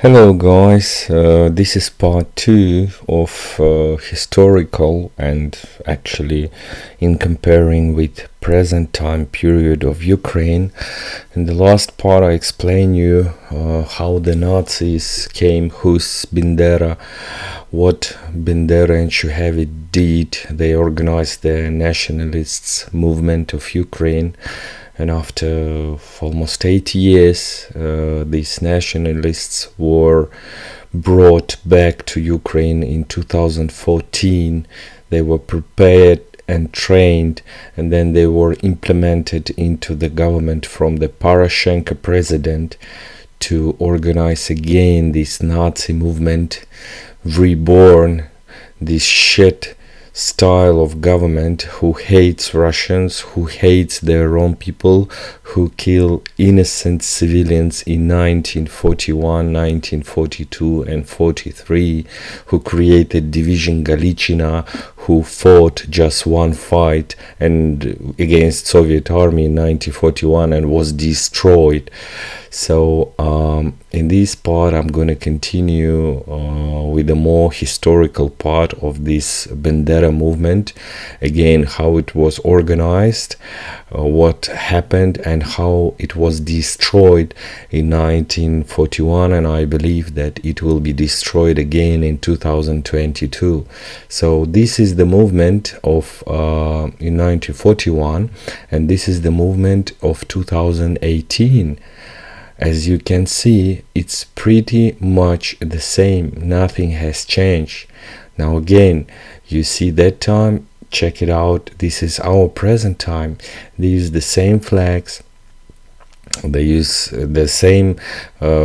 Hello guys, this is part 2 of historical and actually in comparing with present time period of Ukraine. In the last part I explained you how the Nazis came, who's Bandera, what Bandera and Shuhevich did. They organized the nationalists movement of Ukraine. And after almost 8 years, these nationalists were brought back to Ukraine in 2014. They were prepared and trained, and then they were implemented into the government from the Poroshenko president to organize again this Nazi movement, reborn this shit style of government who hates Russians, who hates their own people, who kill innocent civilians in 1941, 1942 and 43, who created Division Galiciana, who fought just one fight and against Soviet army in 1941 and was destroyed. So in this part I'm going to continue with the more historical part of this Bandera movement, again how it was organized, what happened and how it was destroyed in 1941, and I believe that it will be destroyed again in 2022. So this is the movement of in 1941, and this is the movement of 2018. As you can see, it's pretty much the same. Nothing has changed. Now again, you see that time, check it out. This is our present time. They use the same flags. They use the same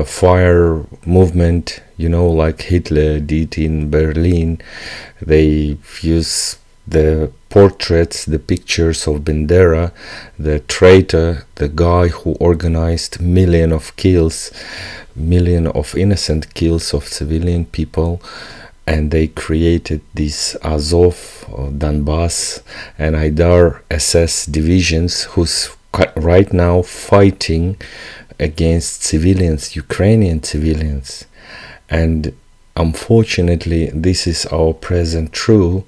fire movement, like Hitler did in Berlin. They use the portraits, the pictures of Bandera, the traitor, the guy who organized million of innocent kills of civilian people, and they created these Azov, Donbass and Aidar SS divisions who's right now fighting against civilians, Ukrainian civilians. And unfortunately this is our present truth.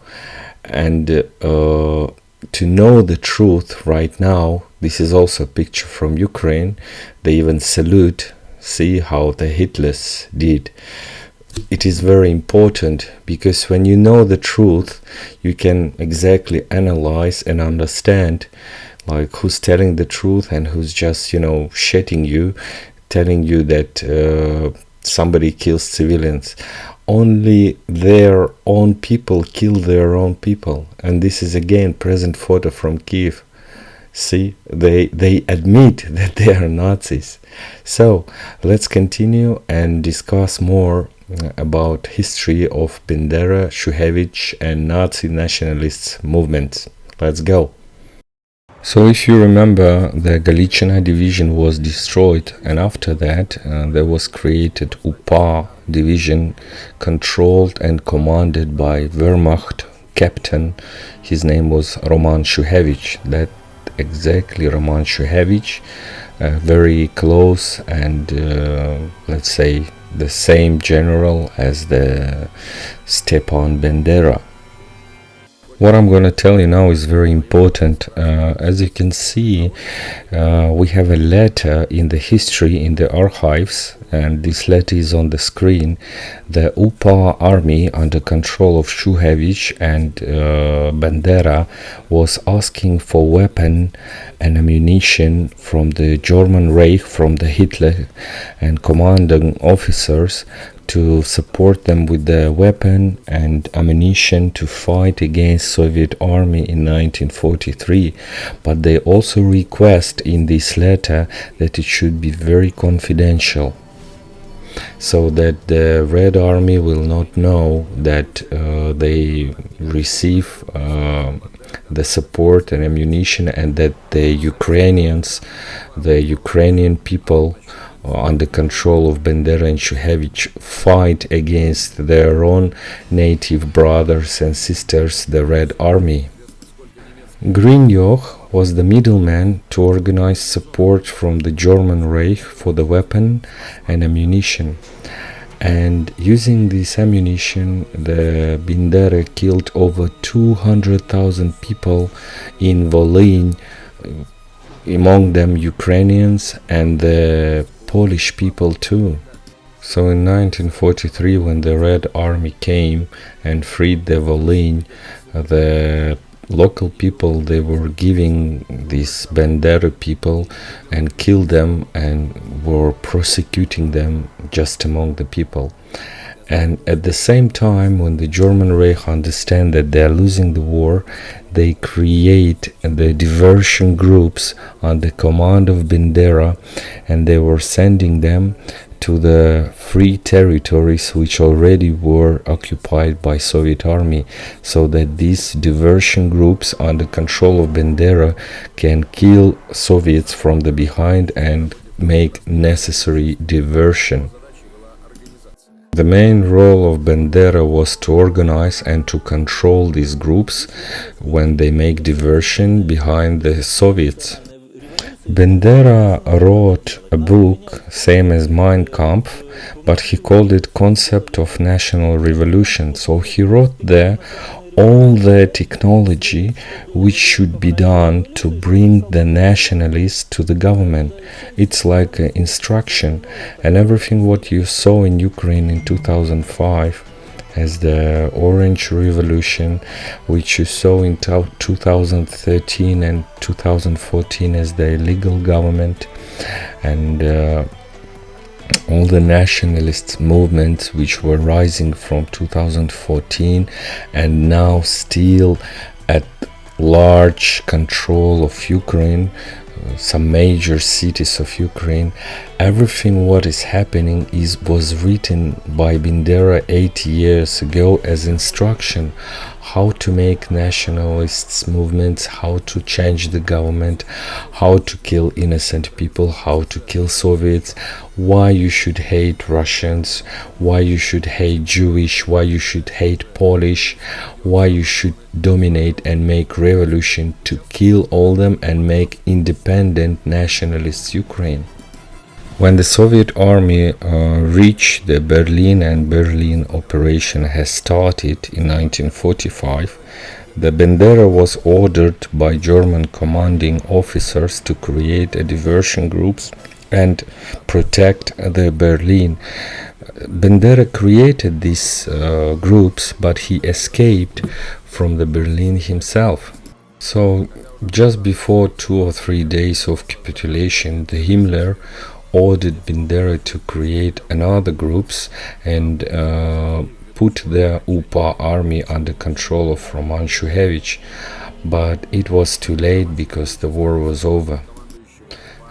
And to know the truth right now, this is also a picture from Ukraine. They even salute, see how the Hitlers did. It is very important, because when you know the truth, you can exactly analyze and understand like who's telling the truth and who's just shitting you, telling you that somebody kills civilians. Only their own people kill their own people. And this is again present photo from Kiev. See, they admit that they are Nazis. So let's continue and discuss more about history of Bandera, Shuhevich and Nazi nationalists movements. Let's go. So if you remember, the Galiciana division was destroyed, and after that there was created UPA division, controlled and commanded by Wehrmacht captain. His name was Roman Shuhevich. That exactly Roman Shuhevich, very close and let's say the same general as the Stepan Bandera. What I'm going to tell you now is very important. As you can see, we have a letter in the history, in the archives, and this letter is on the screen. The UPA army under control of Shuhevich and Bandera was asking for weapon and ammunition from the German Reich, from the Hitler and commanding officers, to support them with the weapon and ammunition to fight against Soviet army in 1943. But they also request in this letter that it should be very confidential, so that the Red Army will not know that they receive the support and ammunition, and that the Ukrainian people under control of Bandera and Shuhevich fight against their own native brothers and sisters, the Red Army. Grinyoch was the middleman to organize support from the German Reich for the weapon and ammunition. And using this ammunition, the Bandera killed over 200,000 people in Volyn, among them Ukrainians and the Polish people too. So in 1943, when the Red Army came and freed the Volyn, the local people, they were giving these Bandera people and killed them and were prosecuting them just among the people. And at the same time, when the German Reich understand that they are losing the war, they create the diversion groups under command of Bandera, and they were sending them to the free territories which already were occupied by Soviet army, so that these diversion groups under control of Bandera can kill Soviets from the behind and make necessary diversion. The main role of Bandera was to organize and to control these groups when they make diversion behind the Soviets. Bandera wrote a book, same as Mein Kampf, but he called it Concept of National Revolution. So he wrote there all the technology which should be done to bring the nationalists to the government. It's like an instruction, and everything what you saw in Ukraine in 2005 as the Orange Revolution, which you saw in 2013 and 2014 as the illegal government, and all the nationalist movements which were rising from 2014 and now still at large control of Ukraine, some major cities of Ukraine. Everything what is happening was written by Bandera 80 years ago as instruction, how to make nationalists movements, how to change the government, how to kill innocent people, how to kill Soviets, why you should hate Russians, why you should hate Jewish, why you should hate Polish, why you should dominate and make revolution to kill all them and make independent nationalist Ukraine. When the Soviet army reached the Berlin and Berlin operation has started in 1945, the Bandera was ordered by German commanding officers to create a diversion groups and protect the Berlin. Bandera created these groups, but he escaped from the Berlin himself. So just before 2 or 3 days of capitulation, the Himmler ordered Bandera to create another groups and put the UPA army under control of Roman Shuhevich, but it was too late because the war was over.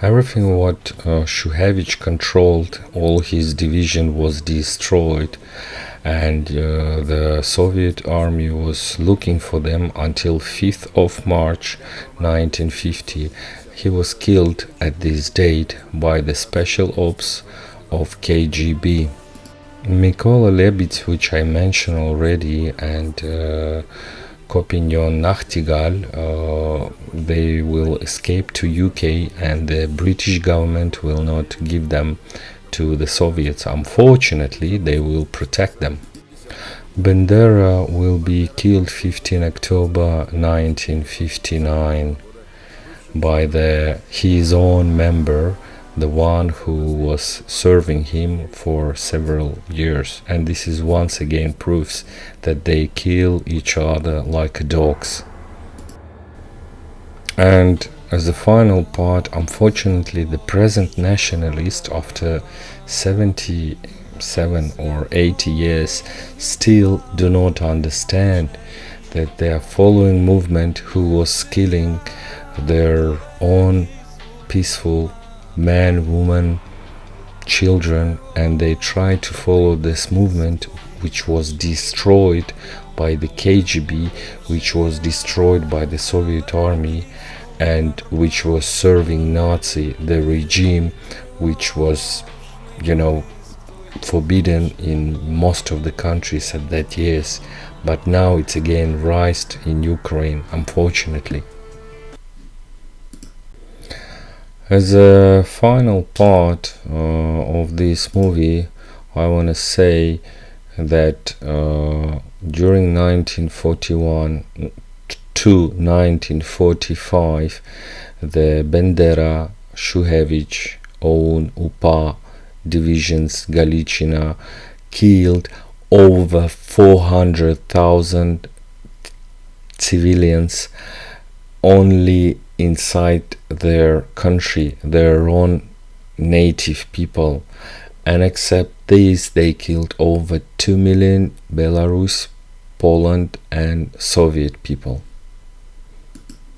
Everything what Shuhevich controlled, all his division was destroyed, and the Soviet army was looking for them until 5th of March 1950. He was killed at this date by the special ops of KGB. Mykola Lebedь, which I mentioned already, and Kopinyon Nachtigal, they will escape to UK, and the British government will not give them to the Soviets. Unfortunately, they will protect them. Bandera will be killed 15 October 1959 by his own member, the one who was serving him for several years. And this is once again proves that they kill each other like dogs. And as the final part, unfortunately, the present nationalists, after 77 or 80 years, still do not understand that they are following movement who was killing their own peaceful men, women, children, and they try to follow this movement which was destroyed by the KGB, which was destroyed by the Soviet army, and which was serving Nazi, the regime which was, forbidden in most of the countries at that years, but now it's again raised in Ukraine, unfortunately. As a final part of this movie, I want to say that during 1941 to 1945, the Bendera, Shuhevich, own UPA divisions, Galiciana, killed over 400,000 civilians only inside their country, their own native people. And except this, they killed over 2 million Belarus, Poland, and Soviet people.